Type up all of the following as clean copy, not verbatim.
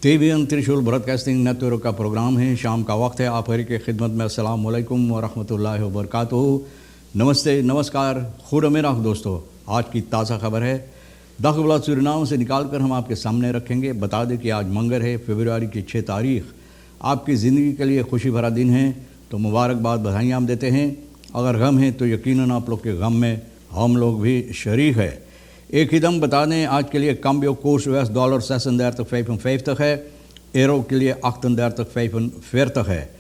TVN त्रिशूल broadcasting network का programme है। शाम का वक्त है। आप हरी के खिदमत में अस्सलाम वालेकुम व रहमतुल्लाहि व बरकातुहू। नमस्ते, नमस्कार, खुरमेराह दोस्तों। आज की ताज़ा खबर है दाखिला सूरीनाम से निकाल कर हम आपके सामने रखेंगे। बता दें कि आज मंगर है, फरवरी की 6 तारीख। आपकी ज़िंदगी के लिए खुशी भरा दिन है, तो मुबारकबाद, बधाइयाँ हम देते हैं। अगर गम है तो यकीनन आप लोग के गम में हम लोग भी शरीक है। एक ही दम बता दें, आज के लिए कम्बियो कोर्स US डॉलर 36,55 है, एरो के लिए 38,45 है।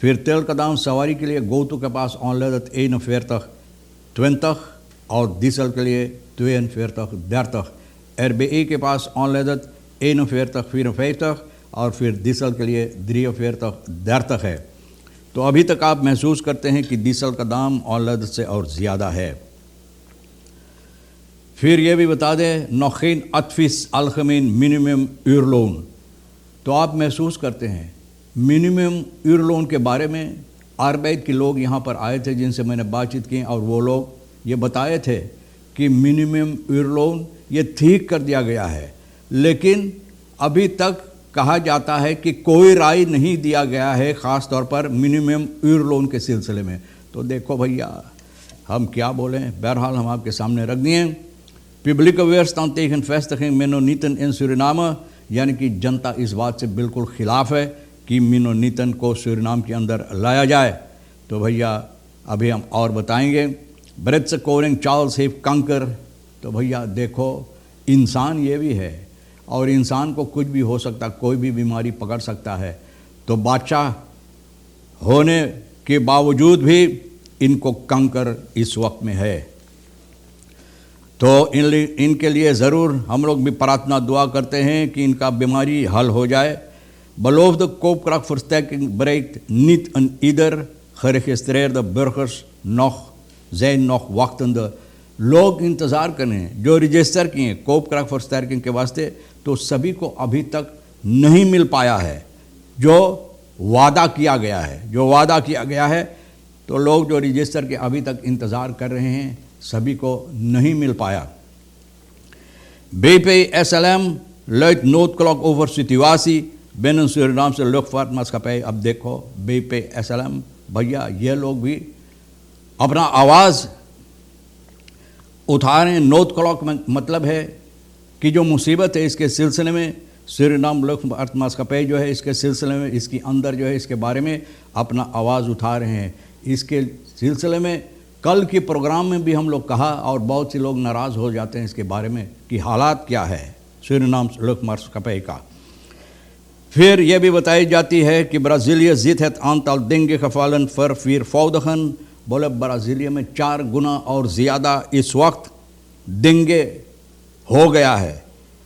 फिर तेल का दाम सवारी के लिए गोतु के पास 41,20 और डीजल के लिए 42,30। RBE के पास 41,54 और फिर डीजल के लिए 43,30 है। तो अभी तक आप महसूस करते हैं कि डीजल का दाम ऑनलाइन से और ज़्यादा है। फिर ये भी बता दें नौखीन अतफिस अलखमीन मिनिमम यूरलोन। तो आप महसूस करते हैं मिनिमम यूरलोन के बारे में। आरबैद के लोग यहाँ पर आए थे जिनसे मैंने बातचीत की, और वो लोग ये बताए थे कि मिनिमम यूरलोन ये ठीक कर दिया गया है, लेकिन अभी तक कहा जाता है कि कोई राय नहीं दिया गया है, ख़ास तौर पर मिनिमम यूरलोन के सिलसिले में। तो देखो भैया, हम क्या बोलें, बहरहाल हम आपके सामने रख दिए। Public weerstand tegen vestiging Mennonieten in Suriname, यानी कि जनता इस बात से बिल्कुल ख़िलाफ़ है कि मेनोनीतन को सूरीनाम के अंदर लाया जाए। तो भैया अभी हम और बताएंगे। ब्रिट्स कोरिंग चार्ल्स हेव कंकर। तो भैया देखो, इंसान ये भी है और इंसान को कुछ भी हो सकता, कोई भी बीमारी पकड़ सकता है। तो बादशाह होने के बावजूद भी इनको कंकर इस वक्त में है। तो इनके लिए ज़रूर हम लोग भी प्रार्थना दुआ करते हैं कि इनका बीमारी हल हो जाए। Beloof de koopkrachtversterking bereikt niet een ieder geregistreerde burgers nog zijn nog wachtende। लोग इंतज़ार करें जो रजिस्टर किए कोपक्राफ्ट के वास्ते, तो सभी को अभी तक नहीं मिल पाया है जो वादा किया गया है। तो लोग जो रजिस्टर के अभी तक इंतज़ार कर रहे हैं, सभी को नहीं मिल पाया। BPSLM luidt noodklok over situatie binnen Surinaamse luchtvaartmaatschappij। अब देखो BPSLM भैया ये लोग भी अपना आवाज़ उठा रहे हैं। नोट क्लॉक मतलब है कि जो मुसीबत है इसके सिलसिले में, सूरीनाम luchtvaartmaatschappij जो है इसके सिलसिले में, इसके अंदर जो है इसके बारे में अपना आवाज़ उठा रहे हैं। इसके सिलसिले में कल के प्रोग्राम में भी हम लोग कहा, और बहुत से लोग नाराज़ हो जाते हैं इसके बारे में कि हालात क्या है सूरीनाम luchtvaartmaatschappij का। फिर यह भी बताई जाती है कि Brasilia ziet het aantal dengue-gevallen verviervoudigen। बोले ब्राज़ीलिया में 4 गुना और ज़्यादा इस वक्त डेंगे हो गया है।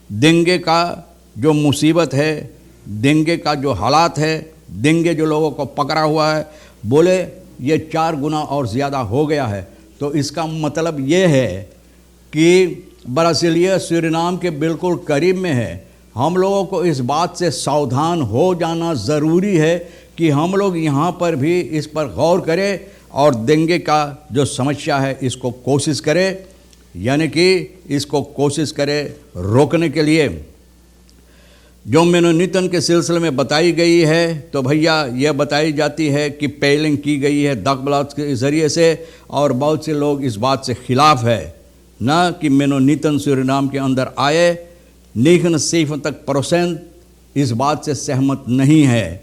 डेंगे का जो मुसीबत है, डेंगे का जो हालात है, डेंगे जो लोगों को पकड़ा हुआ है, बोले ये 4 गुना और ज़्यादा हो गया है। तो इसका मतलब ये है कि ब्राज़ीलिया सूरीनाम के बिल्कुल करीब में है। हम लोगों को इस बात से सावधान हो जाना ज़रूरी है कि हम लोग यहाँ पर भी इस पर गौर करें और डेंगे का जो समस्या है इसको कोशिश करें, यानी कि इसको कोशिश करें रोकने के लिए। जो मेनोनीतन के सिलसिले में बताई गई है, तो भैया यह बताई जाती है कि पेलिंग की गई है दखबलात के ज़रिए से, और बहुत से लोग इस बात से ख़िलाफ़ है ना कि मेनोनीतन सूरीनाम के अंदर आए। 79% इस बात से सहमत नहीं है,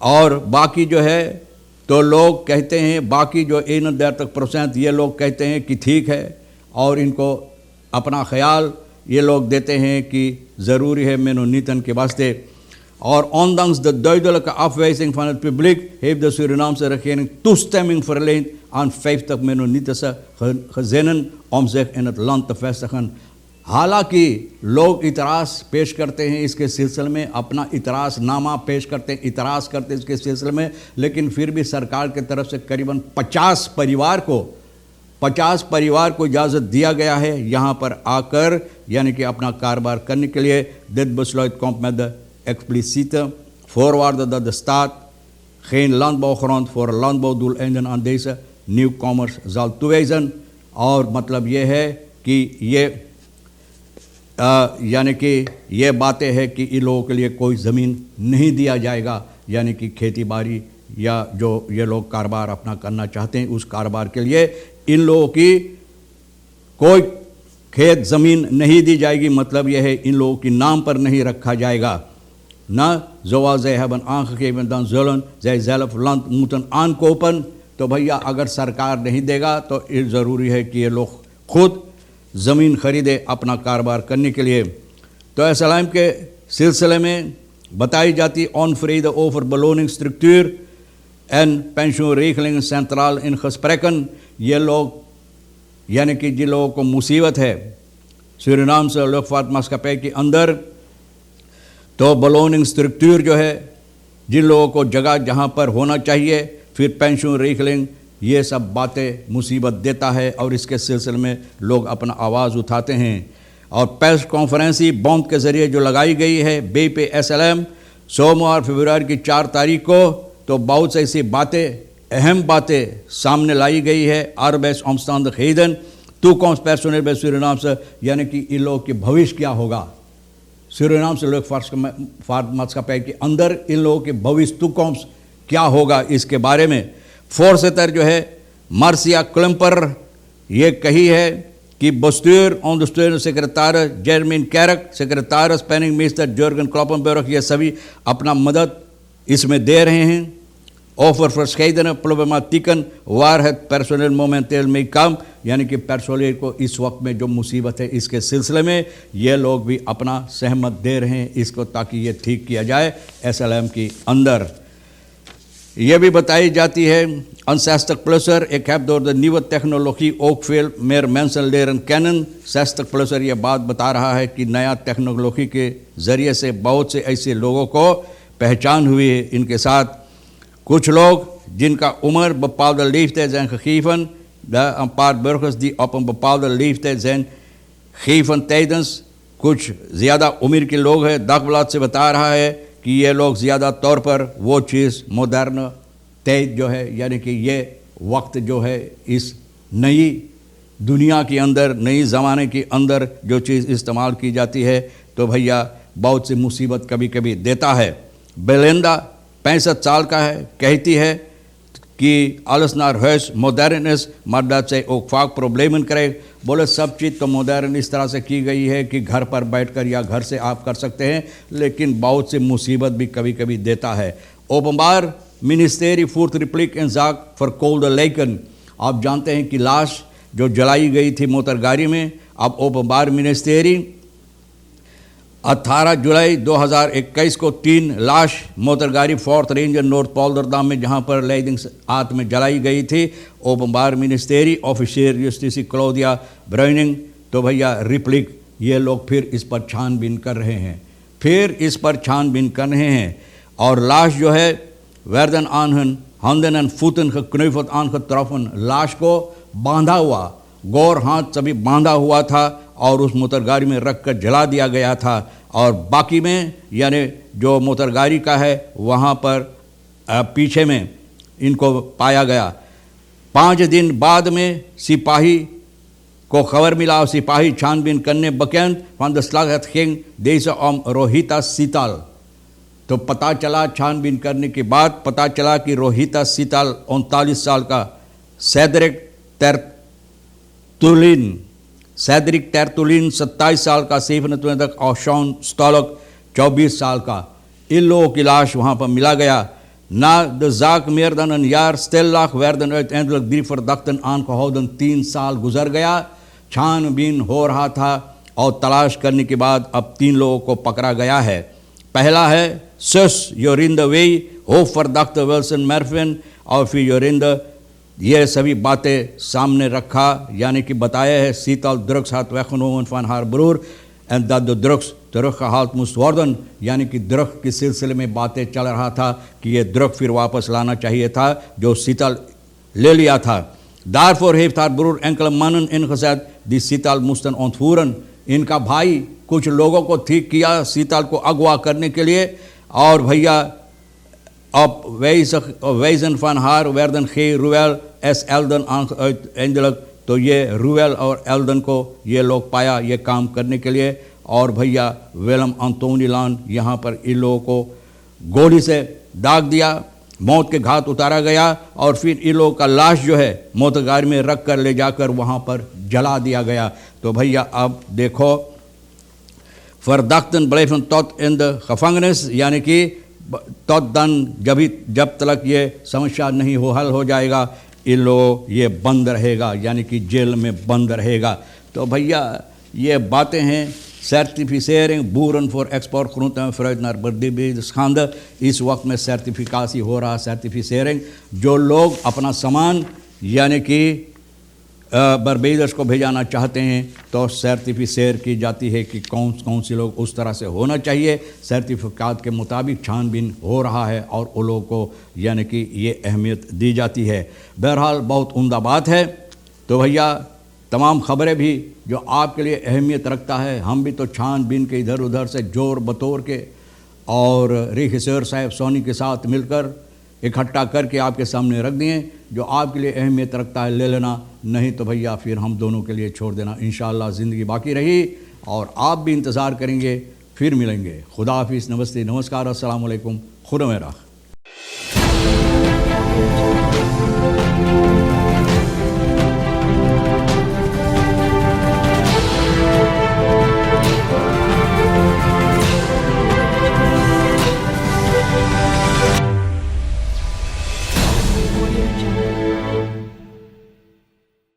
और बाकी जो है तो लोग कहते हैं, बाकी जो 31% ये लोग कहते हैं कि ठीक है, और इनको अपना ख्याल ये लोग देते हैं कि ज़रूरी है मेनोनीतन के वास्ते। और ondanks de duidelijke afwijzing van het publiek heeft de Surinaamse regering toestemming verleend aan 50 Mennonitische gezinnen om zich in het land te vestigen। हालांकि लोग इतराज़ पेश करते हैं इसके सिलसिले में, अपना इतराज़नामा पेश करते हैं, इतराज़ करते हैं इसके सिलसिले में, लेकिन फिर भी सरकार की तरफ से करीबन 50 परिवार को इजाज़त दिया गया है यहाँ पर आकर, यानी कि अपना कारोबार करने के लिए। Dit besluit komt met de expliciete voorwaarde dat de staat geen landbouwgrond voor landbouwdoeleinden aan deze nieuwkomers zal toewijzen। और मतलब ये है कि ये यानी कि ये बातें हैं कि इन लोगों के लिए कोई ज़मीन नहीं दिया जाएगा, यानी कि खेती बाड़ी या जो ये लोग कारोबार अपना करना चाहते हैं उस कारोबार के लिए इन लोगों की कोई खेत ज़मीन नहीं दी जाएगी। मतलब यह है इन लोगों के नाम पर नहीं रखा जाएगा। ना zoals zij hebben aangegeven dan zullen zij zelf land moeten aankopen। तो भैया अगर सरकार नहीं देगा तो ये ज़रूरी है कि ये लोग खुद ज़मीन खरीदे अपना कारोबार करने के लिए। तो इस्लाम के सिलसिले में बताई जाती onvrede over beloningsstructuur en pensioenregelingen centraal in gesprekken। ये लोग यानी कि जिन लोगों को मुसीबत है सूरीनाम से luchtvaart maatschappij के अंदर, तो beloning स्ट्रक्चर जो है जिन लोगों को जगह जहाँ पर होना चाहिए, फिर पेंशन रेखलिंग, ये सब बातें मुसीबत देता है और इसके सिलसिले में लोग अपना आवाज़ उठाते हैं। और प्रेस कॉन्फ्रेंसी बॉन्ड के ज़रिए जो लगाई गई है BPSLM सोमवार फरवरी की 4 तारीख को, तो बहुत से ऐसी बातें, अहम बातें सामने लाई गई है। arbeidsomstandigheden, toekomstpersoneel bij Surinaamse, यानी कि इन लोगों के भविष्य क्या होगा सूरीनाम से luchtvaart maatschappij के अंदर, इन लोगों के भविष्य toekomst क्या होगा इसके बारे में voorzitter जो है मार्सिया क्लम्पर ये कही है कि bestuur, ondersteunend secretaris जर्मिन कैरक, secretaris penningmeester जर्गन क्लॉपनबर्ग, ये सभी अपना मदद इसमें दे रहे हैं। over verscheidene problematieken waar het personeel momenteel mee kampt, यानी कि पेट्रोलियर को इस वक्त में जो मुसीबत है इसके सिलसिले में ये लोग भी अपना सहमत दे रहे हैं इसको, ताकि ये ठीक किया जाए SLM के अंदर। ये भी बताई जाती है een 60-plusser, ik heb door de nieuwe technologie ook veel meer mensen leren kennen। 60-plusser ये बात बता रहा है कि नया टेक्नोलॉजी के ज़रिए से बहुत से ऐसे लोगों को पहचान हुई है। इनके साथ कुछ लोग जिनका उम्र bepaalde leeftijd zijn gegeven, een paar burgers die op een bepaalde leeftijd zijn gegeven tijdens, कुछ ज़्यादा उम्र के लोग हैं। दखबलात से बता रहा है कि ये लोग ज़्यादा तौर पर वो चीज़ मॉडर्न तेज जो है, यानी कि ये वक्त जो है इस नई दुनिया के अंदर, नई ज़माने के अंदर जो चीज़ इस्तेमाल की जाती है, तो भैया बहुत सी मुसीबत कभी कभी देता है। बेलेंडा 65 साल का है, कहती है कि alles naar huis modern is, maar dat zij ook vaak problemen krijgt। बोले सब चीज़ तो मॉडर्न इस तरह से की गई है कि घर पर बैठकर या घर से आप कर सकते हैं, लेकिन बहुत सी मुसीबत भी कभी कभी देता है। ओpenbaar ministerie voert repliek in zaak verkoolde lijken। आप जानते हैं कि लाश जो जलाई गई थी मोटर गाड़ी में, अब ओpenbaar ministerie 18 जुलाई 2021 को 3 लाश मोटर गाड़ी फोर्थ रेंजर नॉर्थ पोल्डरदाम में, जहां पर लेडिंग्स में जलाई गई थी, ओpenbaar ministerie ऑफिशियर जस्टिस क्लौदिया ब्राउनिंग। तो भैया रिप्लिक ये लोग फिर इस पर छानबीन कर रहे हैं, और लाश जो है werden aan hun handen en voeten gekneuveld aangetroffen। लाश को बांधा हुआ, गौर हाथ सभी बांधा हुआ था और उस मोटर गाड़ी में रख कर जला दिया गया था। और बाकी में यानी जो मोटर गाड़ी का है वहाँ पर पीछे में इनको पाया गया। 5 दिन बाद में सिपाही को खबर मिला और सिपाही छानबीन करने bekend van de slag, het ging deze om रोहिता सीताल। तो पता चला, छानबीन करने के बाद पता चला कि रोहिता सीताल 39 साल का, सेड्रिक टर्टुलिन 27 साल का, 27 और शॉन स्टॉलक 24 साल का, इन लोगों की लाश वहाँ पर मिला गया। Na de zaak meer dan een jaar stil lag, werden uiteindelijk 3 verdachten aangehouden। 3 साल गुजर गया, छानबीन हो रहा था और तलाश करने के बाद अब 3 लोगों को पकड़ा गया है। पहला है zus Jorinde Wey, hoofdverdachte Wilson Mervin, और फिर Jorinde, ये सभी बातें सामने रखा, यानी कि बताया है सीताल drugs had weggenomen van haar broer en dat de drugs teruggehaald moest worden, यानी कि ड्रग के सिलसिले में बातें चल रहा था कि ये ड्रग फिर वापस लाना चाहिए था जो सीताल ले लिया था। Daarvoor heeft haar broer enkele mannen ingezet die सीताल moesten ontvoeren। इनका भाई कुछ लोगों को ठीक किया सीताल को अगवा करने के लिए। और भैया op wijzen van haar werden G. Ruel S. Elden uiteindelijk, तो ये रूवेल और एल्डन को ये लोग पाया ये काम करने के लिए। और भैया वेलम अंतोनीलान यहाँ पर इन लोगों को गोली से दाग दिया, मौत के घाट उतारा गया और फिर इन लोगों का लाश जो है मोतगार में रख कर ले जाकर वहाँ पर जला दिया गया। तो भैया अब देखो, verdachten blijven tot in de gevangenis, यानी कि tot dan जब तक ये समस्या नहीं हल हो जाएगा इन लोग ये बंद रहेगा, यानी कि जेल में बंद रहेगा। तो भैया ये बातें हैं। सर्टिफिसेरिंग बोeren voor export groente en fruit naar Barbados-Schande, इस वक्त में सर्टिफिकासी हो रहा, सर्टिफिसेरिंग, जो लोग अपना सामान यानी कि बर्बाडोस को भेजाना चाहते हैं तो सर्टिफिसेर की जाती है कि कौन कौन से लोग उस तरह से होना चाहिए। सर्टिफिकात के मुताबिक छानबीन हो रहा है और उन लोगों को यानी कि ये अहमियत दी जाती है। बहरहाल बहुत उम्दा बात है। तो भैया तमाम ख़बरें भी जो आपके लिए अहमियत रखता है, हम भी तो छानबीन के इधर उधर से जोर बतोर के और रेखसर साहब सोनी के साथ मिलकर इकट्ठा करके आपके सामने रख दिए। जो आपके लिए अहमियत रखता है ले लेना, नहीं तो भैया फिर हम दोनों के लिए छोड़ देना। इंशाअल्लाह ज़िंदगी बाकी रही और आप भी इंतज़ार करेंगे, फिर मिलेंगे। खुदा हाफिज़, नमस्ते, नमस्कार, अस्सलाम वालेकुम, खुदा मेरा।